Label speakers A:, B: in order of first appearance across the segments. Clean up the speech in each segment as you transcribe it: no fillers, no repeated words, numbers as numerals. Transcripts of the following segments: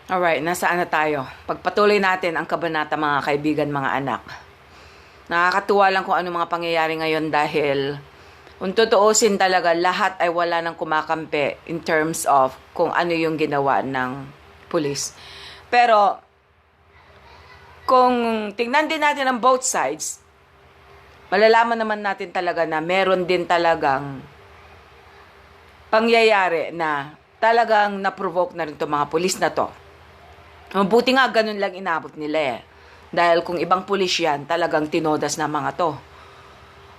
A: Alright, nasaan na tayo? Pagpatuloy natin ang kabanata mga kaibigan, mga anak. Nakakatuwa lang kung ano mga pangyayari ngayon dahil kung tutuusin talaga, lahat ay wala nang kumakampi in terms of kung ano yung ginawa ng pulis. Pero kung tingnan din natin ang both sides, malalaman naman natin talaga na meron din talagang pangyayari na talagang na-provoke na rin itong mga pulis na to. Mabuti nga ganun lang inabot nila eh. Dahil kung ibang pulis yan, talagang tinodas na mga to.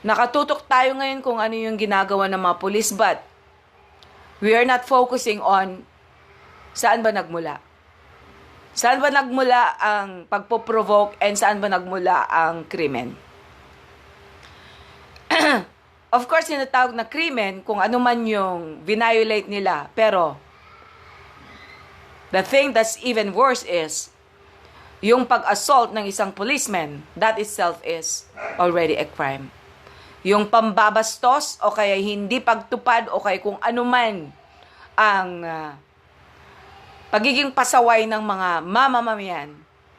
A: Nakatutok tayo ngayon kung ano yung ginagawa ng mga pulis, but we are not focusing on saan ba nagmula. Saan ba nagmula ang pagpo-provoke and saan ba nagmula ang krimen. Of course, sinatawag na krimen kung ano man yung violate nila. Pero the thing that's even worse is yung pag-assault ng isang policeman, that itself is already a crime. Yung pambabastos o kaya hindi pagtupad o kaya kung ano man ang pagiging pasaway ng mga mamamayan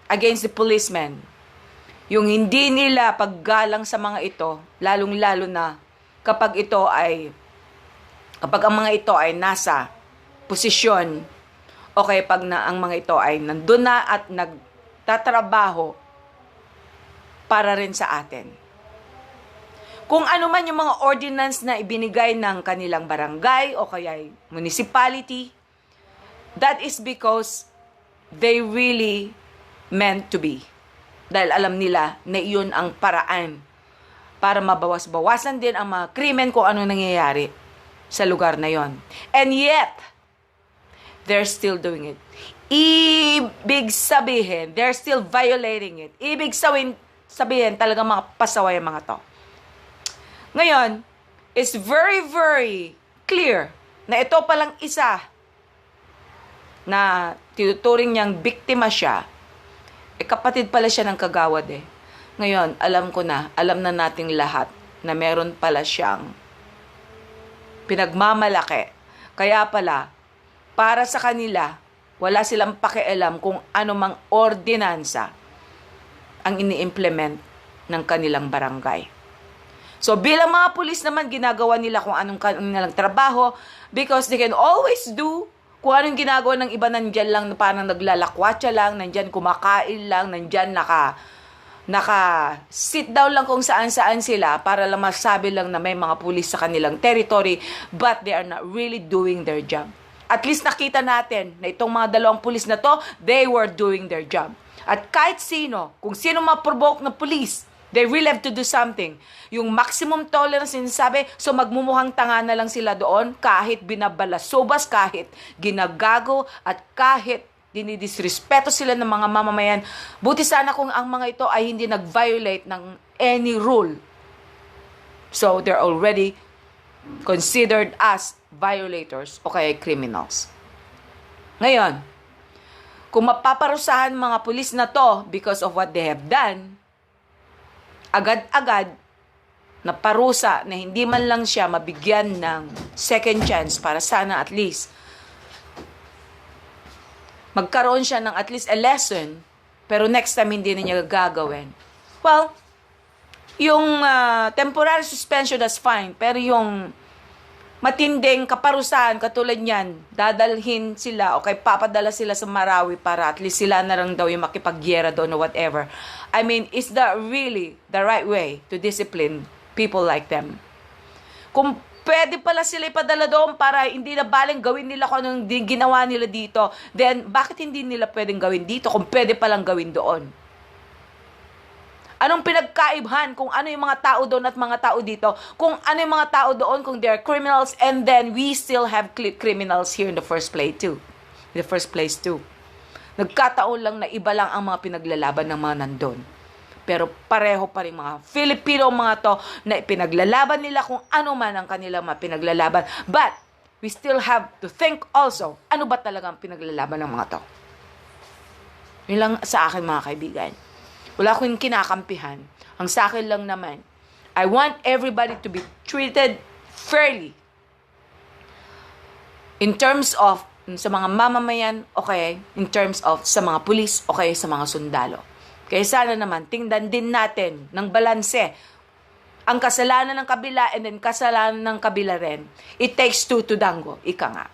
A: against the policeman. Yung hindi nila paggalang sa mga ito, lalong-lalo na kapag ang mga ito ay nasa posisyon o kaya pag ang mga ito ay nandun na at nagtatrabaho para rin sa atin. Kung ano man yung mga ordinance na ibinigay ng kanilang barangay o kaya municipality, that is because they really meant to be. Dahil alam nila na iyon ang paraan para mabawas-bawasan din ang mga krimen kung ano nangyayari sa lugar na yon. And yet, they're still doing it. Ibig sabihin, they're still violating it. Ibig sabihin talagang mga pasaway ang mga to. Ngayon, it's very, very clear na ito palang isa na tinuturing niyang biktima siya, kapatid pala siya ng kagawad eh. Ngayon, alam na nating lahat na meron pala siyang pinagmamalaki. Kaya pala, para sa kanila, wala silang pakialam kung ano mang ordinansa ang ini-implement ng kanilang barangay. So, bilang mga pulis naman, ginagawa nila kung anong kanilang trabaho because they can always do kung anong ginagawa ng iba. Nandyan lang parang naglalakwatsa lang, nandyan kumakain lang, nandyan naka-sit down lang kung saan-saan sila para lang masabi lang na may mga pulis sa kanilang territory, but they are not really doing their job. At least nakita natin na itong mga dalawang pulis na to, they were doing their job. At kahit sino, kung sino ma-provoke na pulis, they really have to do something. Yung maximum tolerance sinasabi, so magmumuhang tanga na lang sila doon kahit binabalasubas, kahit ginagago, at kahit dinidisrespeto sila ng mga mamamayan. Buti sana kung ang mga ito ay hindi nag-violate ng any rule. So, they're already considered as violators o kaya criminals. Ngayon, kung mapaparusahan mga pulis na to because of what they have done, agad-agad na parusa na hindi man lang siya mabigyan ng second chance para sana at least magkaroon siya ng at least a lesson, pero next time hindi na niya gagawin. Well, yung temporary suspension, that's fine. Pero yung matinding kaparusahan, katulad niyan, dadalhin sila o kay papadala sila sa Marawi para at least sila na lang daw yung makipagyera doon o whatever. I mean, is that really the right way to discipline people like them? Kung pwede pala sila ipadala doon para hindi na baling gawin nila kung anong ginawa nila dito, then bakit hindi nila pwedeng gawin dito kung pwede palang gawin doon? Anong pinagkaibhan kung ano yung mga tao doon at mga tao dito? Kung ano yung mga tao doon kung they're criminals and then we still have criminals here in the first place too. Nagkataon lang na iba lang ang mga pinaglalaban ng mga nandun. Pero pareho pa rin mga Filipino mga to na pinaglalaban nila kung ano man ang kanilang mga pinaglalaban. But we still have to think also, ano ba talagang pinaglalaban ng mga to? Yun lang sa akin mga kaibigan. Wala akong kinakampihan. Ang sa akin lang naman, I want everybody to be treated fairly in terms of sa mga mamamayan, okay, in terms of sa mga pulis, okay, sa mga sundalo. Kaya sana naman, tingnan din natin ng balanse ang kasalanan ng kabila and then kasalanan ng kabila rin. It takes two to tango, ika nga.